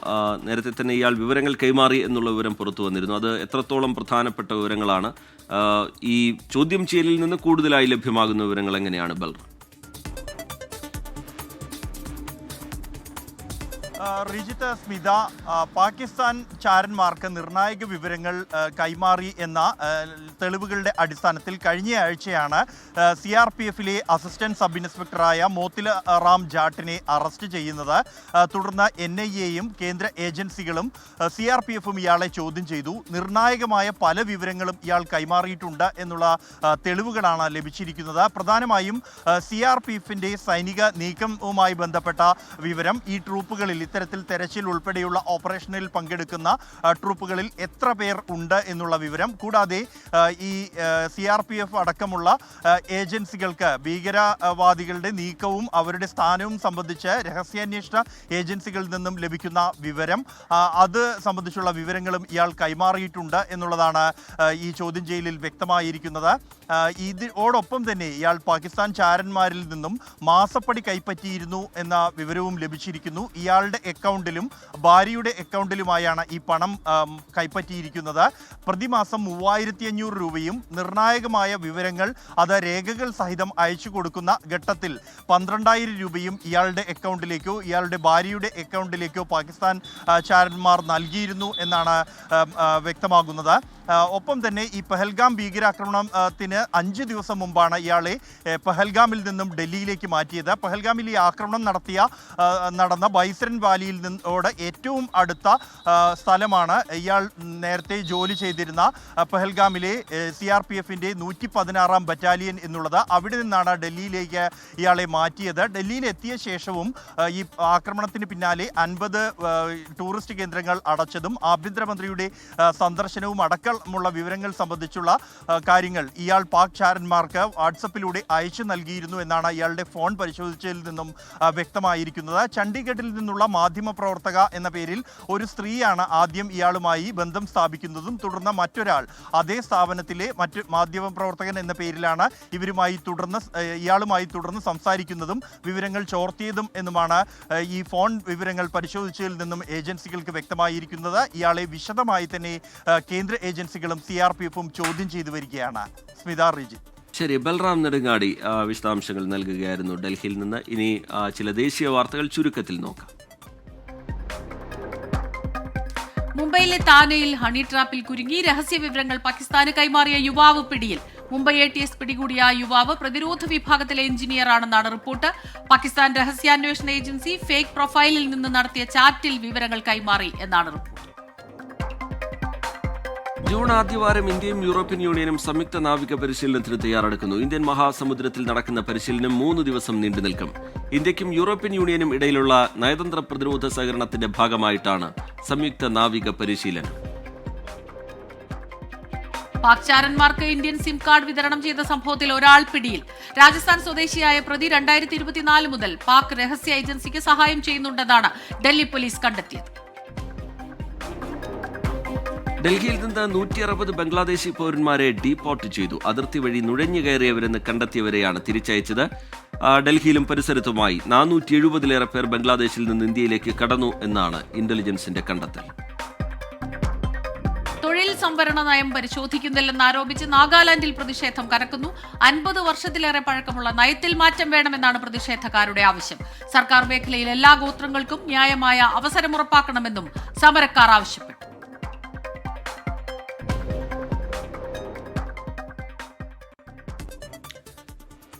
നേരത്തെ തന്നെ ഇയാൾ വിവരങ്ങൾ കൈമാറി എന്നുള്ള വിവരം പുറത്തു വന്നിരുന്നു. അത് എത്രത്തോളം പ്രധാനപ്പെട്ട വിവരങ്ങളാണ്? ഈ ചോദ്യം ചെയ്യലിൽ നിന്ന് കൂടുതലായി ലഭ്യമാകുന്ന വിവരങ്ങൾ എങ്ങനെയാണ് ബൽറാം? റിജിത്ത്, സ്മിത, പാകിസ്ഥാൻ ചാരന്മാർക്ക് നിർണായക വിവരങ്ങൾ കൈമാറി എന്ന തെളിവുകളുടെ അടിസ്ഥാനത്തിൽ കഴിഞ്ഞ ആഴ്ചയാണ് CRPFിലെ അസിസ്റ്റന്റ് സബ് ഇൻസ്പെക്ടറായ മോത്തിറാം ജാട്ടിനെ അറസ്റ്റ് ചെയ്യുന്നത്. തുടർന്ന് NIAയും കേന്ദ്ര ഏജൻസികളും CRPFും ഇയാളെ ചോദ്യം ചെയ്തു. നിർണായകമായ പല വിവരങ്ങളും ഇയാൾ കൈമാറിയിട്ടുണ്ട് എന്നുള്ള തെളിവുകളാണ് ലഭിച്ചിരിക്കുന്നത്. പ്രധാനമായും CRPFിൻ്റെ സൈനിക നീക്കവുമായി ബന്ധപ്പെട്ട വിവരം, ഈ ട്രൂപ്പുകളിൽ ഇത്തരത്തിൽ തെരച്ചിൽ ഉൾപ്പെടെയുള്ള ഓപ്പറേഷനിൽ പങ്കെടുക്കുന്ന ട്രൂപ്പുകളിൽ എത്ര പേർ ഉണ്ട് എന്നുള്ള വിവരം, കൂടാതെ ഈ CRPF അടക്കമുള്ള ഏജൻസികൾക്ക് ഭീകരവാദികളുടെ നീക്കവും അവരുടെ സ്ഥാനവും സംബന്ധിച്ച് രഹസ്യാന്വേഷണ ഏജൻസികളിൽ നിന്നും ലഭിക്കുന്ന വിവരം, അത് സംബന്ധിച്ചുള്ള വിവരങ്ങളും ഇയാൾ കൈമാറിയിട്ടുണ്ട് എന്നുള്ളതാണ് ഈ ചോദ്യം ചെയ്യലിൽ വ്യക്തമായിരിക്കുന്നത്. ഇതോടൊപ്പം തന്നെ ഇയാൾ പാകിസ്ഥാൻ ചാരന്മാരിൽ നിന്നും മാസപ്പടി കൈപ്പറ്റിയിരുന്നു എന്ന വിവരവും ലഭിച്ചിരിക്കുന്നു. ഇയാളുടെ അക്കൗണ്ടിലും ഭാര്യയുടെ അക്കൗണ്ടിലുമായാണ് ഈ പണം കൈപ്പറ്റിയിരിക്കുന്നത്. പ്രതിമാസം 3500 രൂപയും നിർണായകമായ വിവരങ്ങൾ അത് രേഖകൾ സഹിതം അയച്ചു കൊടുക്കുന്ന ഘട്ടത്തിൽ 12000 രൂപയും ഇയാളുടെ അക്കൗണ്ടിലേക്കോ ഇയാളുടെ ഭാര്യയുടെ അക്കൗണ്ടിലേക്കോ പാകിസ്ഥാൻ ചാരന്മാർ നൽകിയിരുന്നു എന്നാണ് വ്യക്തമാകുന്നത്. ഒപ്പം തന്നെ ഈ പഹൽഗാം ഭീകരാക്രമണത്തിന് 5 ദിവസം മുമ്പാണ് ഇയാളെ പഹൽഗാമിൽ നിന്നും ഡൽഹിയിലേക്ക് മാറ്റിയത്. പഹൽഗാമിൽ ഈ ആക്രമണം നടന്ന ബൈസരൻ വാലിയിൽ നിന്നോട് ഏറ്റവും അടുത്ത സ്ഥലമാണ് ഇയാൾ നേരത്തെ ജോലി ചെയ്തിരുന്ന പഹൽഗാമിലെ CRPFിൻ്റെ 116ാം ബറ്റാലിയൻ എന്നുള്ളത്. അവിടെ നിന്നാണ് ഡൽഹിയിലേക്ക് ഇയാളെ മാറ്റിയത്. ഡൽഹിയിൽ എത്തിയ ശേഷവും ഈ ആക്രമണത്തിന് പിന്നാലെ 50 ടൂറിസ്റ്റ് കേന്ദ്രങ്ങൾ അടച്ചതും ആഭ്യന്തരമന്ത്രിയുടെ സന്ദർശനവും അടക്കമുള്ള വിവരങ്ങൾ സംബന്ധിച്ചുള്ള കാര്യങ്ങൾ ഇയാൾ പാക് ചാരന്മാർക്ക് വാട്സപ്പിലൂടെ അയച്ചു നൽകിയിരുന്നു എന്നാണ് ഇയാളുടെ ഫോൺ പരിശോധിച്ചതിൽ നിന്നും വ്യക്തമായിരിക്കുന്നത്. ചണ്ഡീഗഡിൽ നിന്നുള്ള മാധ്യമപ്രവർത്തക എന്ന പേരിൽ ഒരു സ്ത്രീയാണ് ആദ്യം ഇയാളുമായി ബന്ധം സ്ഥാപിക്കുന്നതും തുടർന്ന് മറ്റൊരാൾ അതേ സ്ഥാപനത്തിലെ മറ്റ് മാധ്യമപ്രവർത്തകൻ എന്ന പേരിലാണ് ഇയാളുമായി തുടർന്ന് സംസാരിക്കുന്നതും വിവരങ്ങൾ ചോർത്തിയതും എന്നുമാണ് ഈ ഫോൺ വിവരങ്ങൾ പരിശോധിച്ചതിൽ നിന്നും ഏജൻസികൾക്ക് വ്യക്തമായിരിക്കുന്നത്. ഇയാളെ വിശദമായി തന്നെ കേന്ദ്ര ഏജൻസികളും CRPF-ഉം ചോദ്യം ചെയ്തു വരികയാണ്. സ്മിത റിജി. ശരി, ബൽറാം നെടുങ്ങാടി വിശദാംശങ്ങൾ നൽകുകയായിരുന്നു ഡൽഹിയിൽ നിന്ന്. ഇനി ചില ദേശീയ വാർത്തകൾ ചുരുക്കത്തിൽ നോക്കാം. മുംബൈയിലെ താനെയിൽ ഹണി ട്രാപ്പിൽ കുരുങ്ങി രഹസ്യ വിവരങ്ങൾ പാകിസ്ഥാന് കൈമാറിയ യുവാവ് പിടിയിൽ. മുംബൈ ATS പിടികൂടിയ യുവാവ് പ്രതിരോധ വിഭാഗത്തിലെ എഞ്ചിനീയറാണെന്നാണ് റിപ്പോർട്ട്. പാകിസ്ഥാൻ രഹസ്യാന്വേഷണ ഏജൻസി ഫേക്ക് പ്രൊഫൈലിൽ നിന്ന് നടത്തിയ ചാറ്റിൽ വിവരങ്ങൾ കൈമാറി എന്നാണ് റിപ്പോർട്ട്. ജൂൺ ആദ്യവാരം ഇന്ത്യയും യൂറോപ്യൻ യൂണിയനും സംയുക്ത നാവിക പരിശീലനത്തിന് തയ്യാറെടുക്കുന്നു. ഇന്ത്യൻ മഹാസമുദ്രത്തിൽ നടക്കുന്ന പരിശീലനം 3 ദിവസം നീണ്ടു നിൽക്കും. ഇന്ത്യക്കും യൂറോപ്യൻ യൂണിയനും ഇടയിലുള്ള നയതന്ത്ര പ്രതിരോധ സഹകരണത്തിന്റെ ഭാഗമായിട്ടാണ് സംയുക്ത നാവിക പരിശീലനം. പാക് ചാരന്മാർക്ക് ഇന്ത്യൻ സിം കാർഡ് വിതരണം ചെയ്ത സംഭവത്തിൽ ഒരാൾ പിടിയിൽ. രാജസ്ഥാൻ സ്വദേശിയായ പ്രതി 2024 മുതൽ പാക് രഹസ്യ ഏജൻസിക്ക് സഹായം ചെയ്യുന്നുണ്ടെന്നാണ് ഡൽഹി പോലീസ് കണ്ടെത്തിയത്. ഡൽഹിയിൽ നിന്ന് 160 ബംഗ്ലാദേശി പൗരന്മാരെ ഡീപോർട്ട് ചെയ്തു. അതിർത്തി വഴി നുഴഞ്ഞു കയറിയവരെന്ന് കണ്ടെത്തിയവരെയാണ് തിരിച്ചയച്ചത്. ഡൽഹിയിലും പരിസരത്തുമായി 470-ലേറെ പേർ ബംഗ്ലാദേശിൽ നിന്ന് ഇന്ത്യയിലേക്ക് കടന്നു എന്നാണ് ഇന്റലിജൻസിന്റെ കണ്ടെത്തൽ. തൊഴിൽ സംവരണ നയം പരിശോധിക്കുന്നില്ലെന്നാരോപിച്ച് നാഗാലാൻഡിൽ പ്രതിഷേധം കനക്കുന്നു. 50 വർഷത്തിലേറെ പഴക്കമുള്ള നയത്തിൽ മാറ്റം വേണമെന്നാണ് പ്രതിഷേധക്കാരുടെ ആവശ്യം. സർക്കാർ മേഖലയിൽ എല്ലാ ഗോത്രങ്ങൾക്കും ന്യായമായ അവസരം ഉറപ്പാക്കണമെന്നും സമരക്കാർ ആവശ്യപ്പെട്ടു.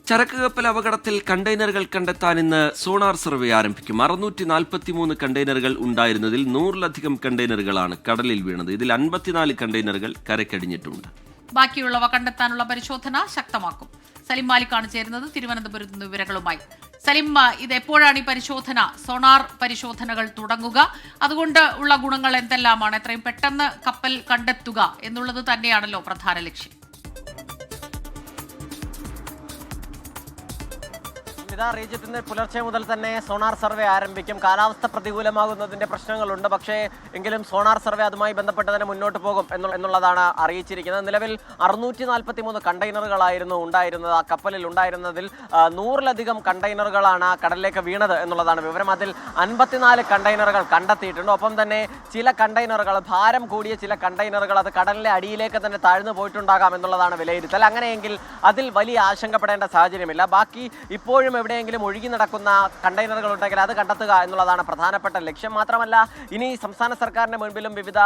ചരക്ക് കപ്പൽ അപകടത്തിൽ കണ്ടെയ്നറുകൾ കണ്ടെത്താൻ ഇന്ന് സോണാർ സർവേ ആരംഭിക്കും. 643 കണ്ടെയ്നറുകൾ ഉണ്ടായിരുന്നതിൽ 100-ലധികം കണ്ടെയ്നറുകളാണ് കടലിൽ വീണത്. ഇതിൽ 54 കണ്ടെയ്നറുകൾ കരക്കടിഞ്ഞിട്ടുണ്ട്. ബാക്കിയുള്ളവ കണ്ടെത്താനുള്ള പരിശോധന ശക്തമാക്കും. സലിം മാലിക്കാണ് ചേരുന്നത് തിരുവനന്തപുരത്ത് നിന്ന് വിവരങ്ങളുമായി. സലിം, ഇത് എപ്പോഴാണ് ഈ പരിശോധന, സോണാർ പരിശോധനകൾ തുടങ്ങുക? അതുകൊണ്ട് ഉള്ള ഗുണങ്ങൾ എന്തെല്ലാമാണ്? എത്രയും പെട്ടെന്ന് കപ്പൽ കണ്ടെത്തുക എന്നുള്ളത് തന്നെയാണല്ലോ പ്രധാന ലക്ഷ്യം. റീജിയത്തിൽ നിന്ന് പുലർച്ചെ മുതൽ തന്നെ സോണാർ സർവേ ആരംഭിക്കും. കാലാവസ്ഥ പ്രതികൂലമാകുന്നതിന്റെ പ്രശ്നങ്ങളുണ്ട്, പക്ഷേ എങ്കിലും സോണാർ സർവേ അതുമായി ബന്ധപ്പെട്ട് തന്നെ മുന്നോട്ട് പോകും എന്നുള്ളതാണ് അറിയിച്ചിരിക്കുന്നത്. നിലവിൽ 643 കണ്ടെയ്നറുകളായിരുന്നു ഉണ്ടായിരുന്നത്. ആ കപ്പലിൽ ഉണ്ടായിരുന്നതിൽ 100-ലധികം കണ്ടെയ്നറുകളാണ് കടലിലേക്ക് വീണത് എന്നുള്ളതാണ് വിവരം. അതിൽ 54 കണ്ടെയ്നറുകൾ കണ്ടെത്തിയിട്ടുണ്ട്. ഒപ്പം തന്നെ ചില കണ്ടെയ്നറുകൾ, ഭാരം കൂടിയ ചില കണ്ടെയ്നറുകൾ അത് കടലിലെ അടിയിലേക്ക് തന്നെ താഴ്ന്നു പോയിട്ടുണ്ടാകാം എന്നുള്ളതാണ് വിലയിരുത്തൽ. അങ്ങനെയെങ്കിൽ അതിൽ വലിയ ആശങ്കപ്പെടേണ്ട സാഹചര്യമില്ല. ബാക്കി ഇപ്പോഴും എവിടെയെങ്കിലും ഒഴുകി നടക്കുന്ന കണ്ടെയ്നറുകൾ ഉണ്ടെങ്കിൽ അത് കണ്ടെത്തുക എന്നുള്ളതാണ് പ്രധാനപ്പെട്ട ലക്ഷ്യം. മാത്രമല്ല, ഇനി സംസ്ഥാന സർക്കാരിന്റെ മുൻപിലും വിവിധ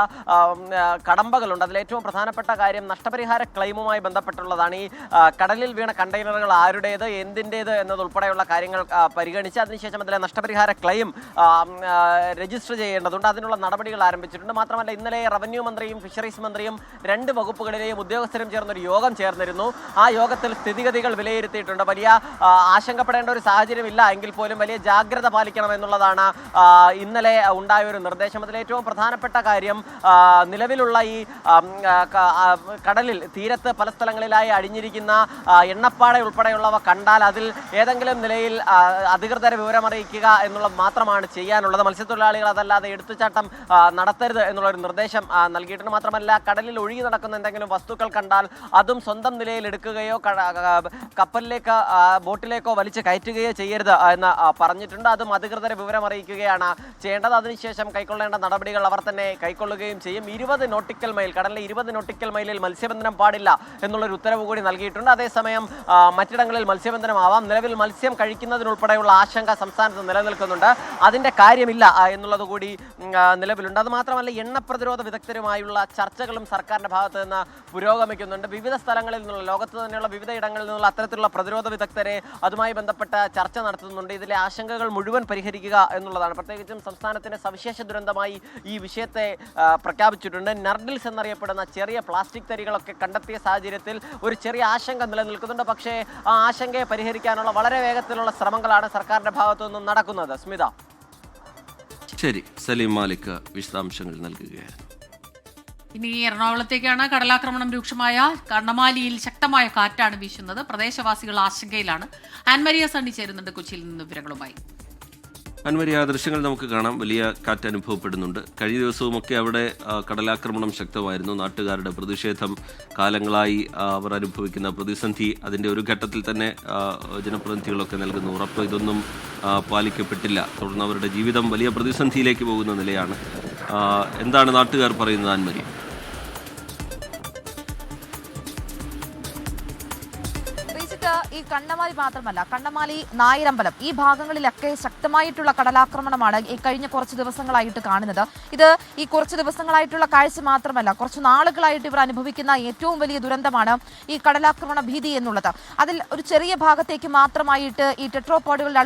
കടമ്പകളുണ്ട്. അതിലേറ്റവും പ്രധാനപ്പെട്ട കാര്യം നഷ്ടപരിഹാര ക്ലെയിമുമായി ബന്ധപ്പെട്ടുള്ളതാണ്. ഈ കടലിൽ വീണ കണ്ടെയ്നറുകൾ ആരുടേത്, എന്തിൻ്റേത് എന്നതുൾപ്പെടെയുള്ള കാര്യങ്ങൾ പരിഗണിച്ച് അതിനുശേഷം അതിലെ നഷ്ടപരിഹാര ക്ലെയിം രജിസ്റ്റർ ചെയ്യേണ്ടതുണ്ട്. അതിനുള്ള നടപടികൾ ആരംഭിച്ചിട്ടുണ്ട്. മാത്രമല്ല, ഇന്നലെ റവന്യൂ മന്ത്രിയും ഫിഷറീസ് മന്ത്രിയും 2 വകുപ്പുകളിലെയും ഉദ്യോഗസ്ഥരും ചേർന്നൊരു യോഗം ചേർന്നിരുന്നു. ആ യോഗത്തിൽ സ്ഥിതിഗതികൾ വിലയിരുത്തിയിട്ടുണ്ട്. വലിയ ആശങ്കപ്പെടേണ്ട ഒരു സാഹചര്യമില്ല എങ്കിൽ പോലും വലിയ ജാഗ്രത പാലിക്കണം എന്നുള്ളതാണ് ഇന്നലെ ഉണ്ടായ ഒരു നിർദ്ദേശം. അതിലേറ്റവും പ്രധാനപ്പെട്ട കാര്യം, നിലവിലുള്ള ഈ കടലിൽ തീരത്ത് പല സ്ഥലങ്ങളിലായി അടിഞ്ഞിരിക്കുന്ന എണ്ണപ്പാട ഉൾപ്പെടെയുള്ളവ കണ്ടാൽ അതിൽ ഏതെങ്കിലും നിലയിൽ അധികൃതരെ വിവരമറിയിക്കുക എന്നുള്ളത് മാത്രമാണ് ചെയ്യാനുള്ളത്. മത്സ്യത്തൊഴിലാളികൾ അതല്ലാതെ എടുത്തുചാട്ടം നടത്തരുത് എന്നുള്ളൊരു നിർദ്ദേശം നൽകിയിട്ടുണ്ട്. മാത്രമല്ല, കടലിൽ ഒഴുകി നടക്കുന്ന എന്തെങ്കിലും വസ്തുക്കൾ കണ്ടാൽ അതും സ്വന്തം നിലയിൽ എടുക്കുകയോ കപ്പലിലേക്ക് ബോട്ടിലേക്കോ വലിച്ച് കയറ്റുകയോ ചെയ്യരുത് എന്ന് പറഞ്ഞിട്ടുണ്ട്. അതും അധികൃതരെ വിവരം അറിയിക്കുകയാണ് ചെയ്യേണ്ടത്. അതിനുശേഷം കൈക്കൊള്ളേണ്ട നടപടികൾ അവർ തന്നെ കൈക്കൊള്ളുകയും ചെയ്യും. 20 നോട്ടിക്കൽ മൈൽ, കടലിലെ 20 നോട്ടിക്കൽ മൈലിൽ മത്സ്യബന്ധനം പാടില്ല എന്നുള്ളൊരു ഉത്തരവ് കൂടി നൽകിയിട്ടുണ്ട്. അതേസമയം മറ്റിടങ്ങളിൽ മത്സ്യബന്ധനമാവാം. നിലവിൽ മത്സ്യം കഴിക്കുന്നതിനുൾപ്പെടെയുള്ള ആശങ്ക സംസ്ഥാനത്ത് നിലനിൽക്കുന്നുണ്ട്. അതിൻ്റെ കാര്യമില്ല എന്നുള്ളത് കൂടി നിലവിലുണ്ട്. അതുമാത്രമല്ല, എണ്ണ പ്രതിരോധ വിദഗ്ധരുമായുള്ള ചർച്ചകളും സർക്കാരിൻ്റെ ഭാഗത്ത് നിന്ന് പുരോഗമിക്കുന്നുണ്ട്. വിവിധ സ്ഥലങ്ങളിൽ നിന്നുള്ള, ലോകത്ത് തന്നെയുള്ള വിവിധ ഇടങ്ങളിൽ നിന്നുള്ള അത്തരത്തിലുള്ള പ്രതിരോധ വിദഗ്ധരെ അതുമായി ബന്ധപ്പെട്ട ചർച്ച നടത്തുന്നുണ്ട്. ഇതിലെ ആശങ്കകൾ മുഴുവൻ പരിഹരിക്കുക എന്നുള്ളതാണ്. പ്രത്യേകിച്ചും സംസ്ഥാനത്തിന്റെ സവിശേഷ ദുരന്തമായി ഈ വിഷയത്തെ പ്രഖ്യാപിച്ചിട്ടുണ്ട്. നർഡിൽസ് എന്നറിയപ്പെടുന്ന ചെറിയ പ്ലാസ്റ്റിക് തരികളൊക്കെ കണ്ടെത്തിയ സാഹചര്യത്തിൽ ഒരു ചെറിയ ആശങ്ക നിലനിൽക്കുന്നുണ്ട്. പക്ഷേ ആ ആശങ്കയെ പരിഹരിക്കാനുള്ള വളരെ വേഗത്തിലുള്ള ശ്രമങ്ങളാണ് സർക്കാരിന്റെ ഭാഗത്തു നിന്നും നടക്കുന്നത്. സ്മിത. ശരി, സലീം മാലിക് വിശദാംശങ്ങൾ നൽകുകയായിരുന്നു. ഇനി എറണാകുളത്തേക്കാണ്. കടലാക്രമണം രൂക്ഷമായ കണ്ണമാലിയിൽ ശക്തമായ കാറ്റാണ് വീശുന്നത്. പ്രദേശവാസികൾ ആശങ്കയിലാണ്. ആൻമരിയ സണ്ണി ചേരുന്നുണ്ട് കൊച്ചിയിൽ നിന്ന് വിവരങ്ങളുമായി. അൻവരി, ആ ദൃശ്യങ്ങൾ നമുക്ക് കാണാം. വലിയ കാറ്റ് അനുഭവപ്പെടുന്നുണ്ട്. കഴിഞ്ഞ ദിവസവുമൊക്കെ അവിടെ കടലാക്രമണം ശക്തമായിരുന്നു. നാട്ടുകാരുടെ പ്രതിഷേധം, കാലങ്ങളായി അവർ അനുഭവിക്കുന്ന പ്രതിസന്ധി, അതിൻ്റെ ഒരു ഘട്ടത്തിൽ തന്നെ ജനപ്രതിനിധികളൊക്കെ നൽകുന്ന ഉറപ്പ് ഇതൊന്നും പാലിക്കപ്പെട്ടില്ല. തുടർന്ന് അവരുടെ ജീവിതം വലിയ പ്രതിസന്ധിയിലേക്ക് പോകുന്ന നിലയാണ്. എന്താണ് നാട്ടുകാർ പറയുന്നത് അൻവരി? ഈ കണ്ണമാലി മാത്രമല്ല, കണ്ണമാലി, നായരമ്പലം ഈ ഭാഗങ്ങളിലൊക്കെ ശക്തമായിട്ടുള്ള കടലാക്രമണമാണ് ഈ കഴിഞ്ഞ കുറച്ച് ദിവസങ്ങളായിട്ട് കാണുന്നത്. ഇത് ഈ കുറച്ച് ദിവസങ്ങളായിട്ടുള്ള കാഴ്ച മാത്രമല്ല, കുറച്ച് നാളുകളായിട്ട് ഇവർ അനുഭവിക്കുന്ന ഏറ്റവും വലിയ ദുരന്തമാണ് ഈ കടലാക്രമണ ഭീതി എന്നുള്ളത്. അതിൽ ഒരു ചെറിയ ഭാഗത്തേക്ക് മാത്രമായിട്ട് ഈ ടെട്രോപോഡുകളുടെ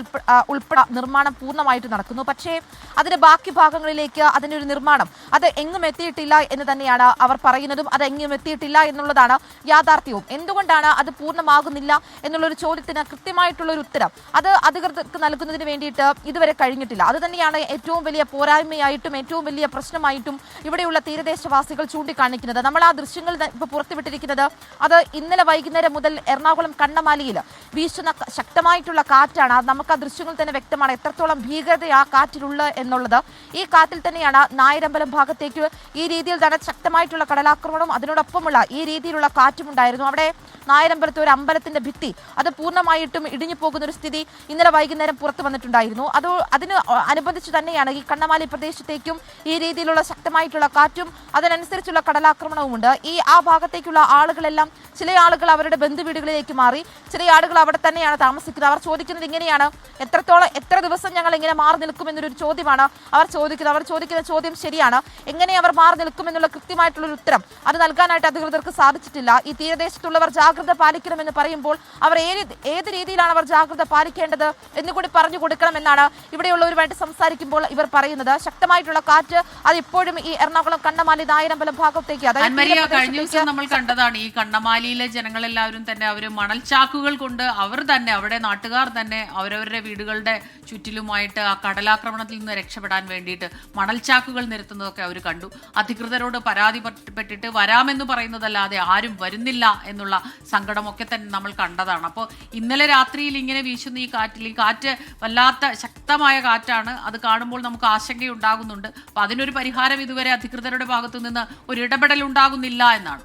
ഉൾപ്പെടെ നിർമ്മാണം പൂർണ്ണമായിട്ട് നടക്കുന്നു. പക്ഷേ അതിന്റെ ബാക്കി ഭാഗങ്ങളിലേക്ക് അതിൻ്റെ ഒരു നിർമ്മാണം അത് എങ്ങും എത്തിയിട്ടില്ല എന്ന് തന്നെയാണ് അവർ പറയുന്നതും. അത് എങ്ങും എത്തിയിട്ടില്ല എന്നുള്ളതാണ് യാഥാർത്ഥ്യവും. എന്തുകൊണ്ടാണ് അത് പൂർണ്ണമാകുന്നില്ല എന്നുള്ളൊരു ചോദ്യത്തിന് കൃത്യമായിട്ടുള്ള ഒരു ഉത്തരം അത് അധികൃതർക്ക് നൽകുന്നതിന് വേണ്ടിയിട്ട് ഇതുവരെ കഴിഞ്ഞിട്ടില്ല. അത് തന്നെയാണ് ഏറ്റവും വലിയ പോരായ്മയായിട്ടും ഏറ്റവും വലിയ പ്രശ്നമായിട്ടും ഇവിടെയുള്ള തീരദേശവാസികൾ ചൂണ്ടിക്കാണിക്കുന്നത്. നമ്മൾ ആ ദൃശ്യങ്ങൾ ഇപ്പോൾ പുറത്തുവിട്ടിരിക്കുന്നത് അത് ഇന്നലെ വൈകുന്നേരം മുതൽ എറണാകുളം കണ്ണമാലിയിൽ വീശുന്ന ശക്തമായിട്ടുള്ള കാറ്റാണ്. നമുക്ക് ആ ദൃശ്യങ്ങൾ തന്നെ വ്യക്തമാണ് എത്രത്തോളം ഭീകരത ആ കാറ്റിലുള്ള എന്നുള്ളത്. ഈ കാറ്റിൽ തന്നെയാണ് നായരമ്പലം ഭാഗത്തേക്ക് ഈ രീതിയിൽ തന്നെ ശക്തമായിട്ടുള്ള കടലാക്രമണവും അതിനോടൊപ്പമുള്ള ഈ രീതിയിലുള്ള കാറ്റും ഉണ്ടായിരുന്നു. അവിടെ നായരമ്പലത്ത് ഒരു അമ്പലത്തിന്റെ ഭിത്തി അത് പൂർണ്ണമായിട്ടും ഇടിഞ്ഞു പോകുന്ന ഒരു സ്ഥിതി ഇന്നലെ വൈകുന്നേരം പുറത്തു വന്നിട്ടുണ്ടായിരുന്നു. അതിന് അനുബന്ധിച്ച് തന്നെയാണ് ഈ കണ്ണമാലി പ്രദേശത്തേക്കും ഈ രീതിയിലുള്ള ശക്തമായിട്ടുള്ള കാറ്റും അതിനനുസരിച്ചുള്ള കടലാക്രമണവും ഉണ്ട്. ആ ഭാഗത്തേക്കുള്ള ആളുകളെല്ലാം, ചില ആളുകൾ അവരുടെ ബന്ധുവീടുകളിലേക്ക് മാറി, ചില ആളുകൾ അവിടെ തന്നെയാണ് താമസിക്കുന്നത്. അവർ ചോദിക്കുന്നത് ഇങ്ങനെയാണ്, എത്ര ദിവസം ഞങ്ങൾ ഇങ്ങനെ മാറി നിൽക്കുമെന്നൊരു ചോദ്യമാണ് അവർ ചോദിക്കുന്നത്. അവർ ചോദിക്കുന്ന ചോദ്യം ശരിയാണ്. എങ്ങനെ അവർ മാറി നിൽക്കുമെന്നുള്ള കൃത്യമായിട്ടുള്ളൊരു ഉത്തരം അത് നൽകാനായിട്ട് അധികൃതർക്ക് സാധിച്ചിട്ടില്ല. ഈ തീരദേശത്തുള്ളവർ ജാഗ്രത പാലിക്കണമെന്ന് പറയുമ്പോൾ അവർ ഏത് രീതിയിലാണ് അവർ ജാഗ്രത പാലിക്കേണ്ടത് എന്നുകൂടി പറഞ്ഞു കൊടുക്കണമെന്നാണ് ഇവിടെയുള്ളവരുമായിട്ട് സംസാരിക്കുമ്പോൾ ഇവർ പറയുന്നത്. ശക്തമായിട്ടുള്ള കാറ്റ് അത് ഇപ്പോഴും ഈ എറണാകുളം കണ്ണമാലി നായരമ്പലം ഭാഗത്തേക്ക്, കഴിഞ്ഞ ദിവസം നമ്മൾ കണ്ടതാണ് ഈ കണ്ണമാലിയിലെ ജനങ്ങളെല്ലാവരും തന്നെ അവർ മണൽച്ചാക്കുകൾ കൊണ്ട് അവർ തന്നെ, അവിടെ നാട്ടുകാർ തന്നെ അവരവരുടെ വീടുകളുടെ ചുറ്റിലുമായിട്ട് ആ കടലാക്രമണത്തിൽ നിന്ന് രക്ഷപ്പെടാൻ വേണ്ടിയിട്ട് മണൽച്ചാക്കുകൾ നിരത്തുന്നതൊക്കെ അവർ കണ്ടു. അധികൃതരോട് പരാതിപ്പെട്ടിട്ട് വരാമെന്ന് പറയുന്നതല്ലാതെ ആരും വരുന്നില്ല എന്നുള്ള സങ്കടമൊക്കെ തന്നെ നമ്മൾ കണ്ടതാണ്. അപ്പോൾ ഇന്നലെ രാത്രിയിൽ ഇങ്ങനെ വീശുന്ന ഈ കാറ്റ് വല്ലാത്ത ശക്തമായ കാറ്റാണ്. അത് കാണുമ്പോൾ നമുക്ക് ആശങ്കയുണ്ടാകുന്നുണ്ട്. അപ്പോൾ അതിനൊരു പരിഹാരം ഇതുവരെ അധികൃതരുടെ ഭാഗത്തു നിന്ന് ഒരു ഇടപെടൽ ഉണ്ടാകുന്നില്ല എന്നാണ്.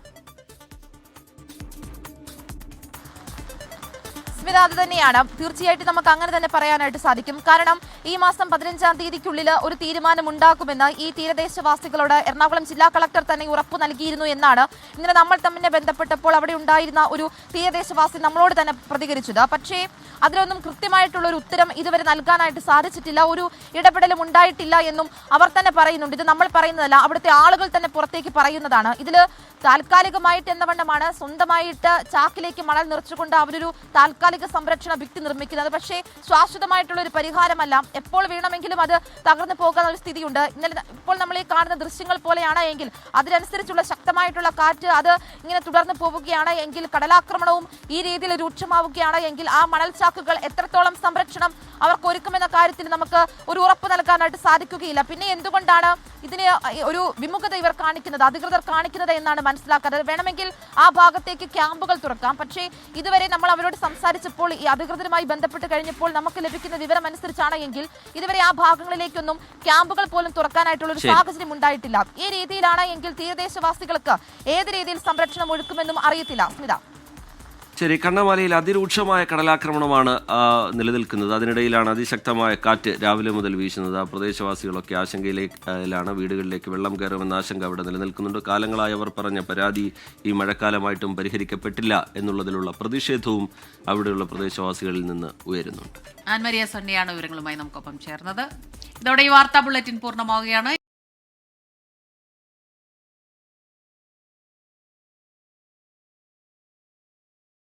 അത് തന്നെയാണ് തീർച്ചയായിട്ടും നമുക്ക് അങ്ങനെ തന്നെ പറയാനായിട്ട് സാധിക്കും. കാരണം ഈ മാസം 15-ാം തീയതിക്കുള്ളിൽ ഒരു തീരുമാനം ഉണ്ടാക്കുമെന്ന് ഈ തീരദേശവാസികളോട് എറണാകുളം ജില്ലാ കളക്ടർ തന്നെ ഉറപ്പ് നൽകിയിരുന്നു എന്നാണ് ഇങ്ങനെ നമ്മൾ തമ്മിൽ ബന്ധപ്പെട്ടപ്പോൾ അവിടെ ഉണ്ടായിരുന്ന ഒരു തീരദേശവാസി നമ്മളോട് തന്നെ പ്രതികരിച്ചത്. പക്ഷേ അതിലൊന്നും കൃത്യമായിട്ടുള്ള ഒരു ഉത്തരം ഇതുവരെ നൽകാനായിട്ട് സാധിച്ചിട്ടില്ല. ഒരു ഇടപെടലും ഉണ്ടായിട്ടില്ല എന്നും അവർ തന്നെ പറയുന്നുണ്ട്. ഇത് നമ്മൾ പറയുന്നതല്ല, അവിടുത്തെ ആളുകൾ തന്നെ പുറത്തേക്ക് പറയുന്നതാണ്. ഇതിൽ താൽക്കാലികമായിട്ട് എന്ന വണ്ണമാണ് സ്വന്തമായിട്ട് ചാക്കിലേക്ക് മണൽ നിറച്ചുകൊണ്ട് അവരൊരു താൽക്കാലിക സംരക്ഷണ ഭിത്തി നിർമ്മിക്കുന്നത്. പക്ഷേ ശാശ്വതമായിട്ടുള്ള ഒരു പരിഹാരമല്ല. എപ്പോൾ വേണമെങ്കിലും അത് തകർന്നു പോകുന്ന ഒരു സ്ഥിതിയുണ്ട്. ഇപ്പോൾ നമ്മൾ ഈ കാണുന്ന ദൃശ്യങ്ങൾ പോലെയാണ് എങ്കിൽ, അതിനനുസരിച്ചുള്ള ശക്തമായിട്ടുള്ള കാറ്റ് അത് ഇങ്ങനെ തുടർന്ന് പോവുകയാണ് എങ്കിൽ, കടലാക്രമണവും ഈ രീതിയിൽ രൂക്ഷമാവുകയാണ് എങ്കിൽ ആ മണൽച്ചാക്കുകൾ എത്രത്തോളം സംരക്ഷണം അവർക്ക് ഒരുക്കുമെന്ന കാര്യത്തിൽ നമുക്ക് ഒരു ഉറപ്പ് നൽകാനായിട്ട് സാധിക്കുകയില്ല. പിന്നെ എന്തുകൊണ്ടാണ് ഇതിന് ഒരു വിമുഖത ഇവർ കാണിക്കുന്നത്, അധികൃതർ കാണിക്കുന്നത് എന്നാണ് മനസ്സിലാക്കാത്തത്. വേണമെങ്കിൽ ആ ഭാഗത്തേക്ക് ക്യാമ്പുകൾ തുറക്കാം. പക്ഷേ ഇതുവരെ നമ്മൾ അവരോട് സംസാരിച്ചപ്പോൾ, ഈ അധികൃതരുമായി ബന്ധപ്പെട്ട് കഴിഞ്ഞപ്പോൾ നമുക്ക് ലഭിക്കുന്ന വിവരം അനുസരിച്ചാണ് എങ്കിൽ ഇതുവരെ ആ ഭാഗങ്ങളിലേക്കൊന്നും ക്യാമ്പുകൾ പോലും തുറക്കാനായിട്ടുള്ള ഒരു സാഹചര്യം ഉണ്ടായിട്ടില്ല. ഈ രീതിയിലാണ് എങ്കിൽ തീരദേശവാസികൾക്ക് ഏത് രീതിയിൽ സംരക്ഷണം ഒരുക്കുമെന്നും അറിയത്തില്ല. സ്മിത, ശരി, കണ്ണമാലിയിൽ അതിരൂക്ഷമായ കടലാക്രമണമാണ് നിലനിൽക്കുന്നത്. അതിനിടയിലാണ് അതിശക്തമായ കാറ്റ് രാവിലെ മുതൽ വീശുന്നത്. ആ പ്രദേശവാസികളൊക്കെ ആശങ്കയിലാണ്. വീടുകളിലേക്ക് വെള്ളം കയറുമെന്ന ആശങ്ക അവിടെ നിലനിൽക്കുന്നുണ്ട്. കാലങ്ങളായി അവർ പറഞ്ഞ പരാതി ഈ മഴക്കാലമായിട്ടും പരിഹരിക്കപ്പെട്ടില്ല എന്നുള്ളതിലുള്ള പ്രതിഷേധവും അവിടെയുള്ള പ്രദേശവാസികളിൽ നിന്ന് ഉയരുന്നുണ്ട്. ആൻമരിയ സണ്ണിയാണ് വിവരങ്ങളുമായി നമുക്കൊപ്പം ചേർന്നത്. ഇതോടെ ഈ വാർത്താ ബുള്ളറ്റിൻ പൂർണ്ണമാവുകയാണ്.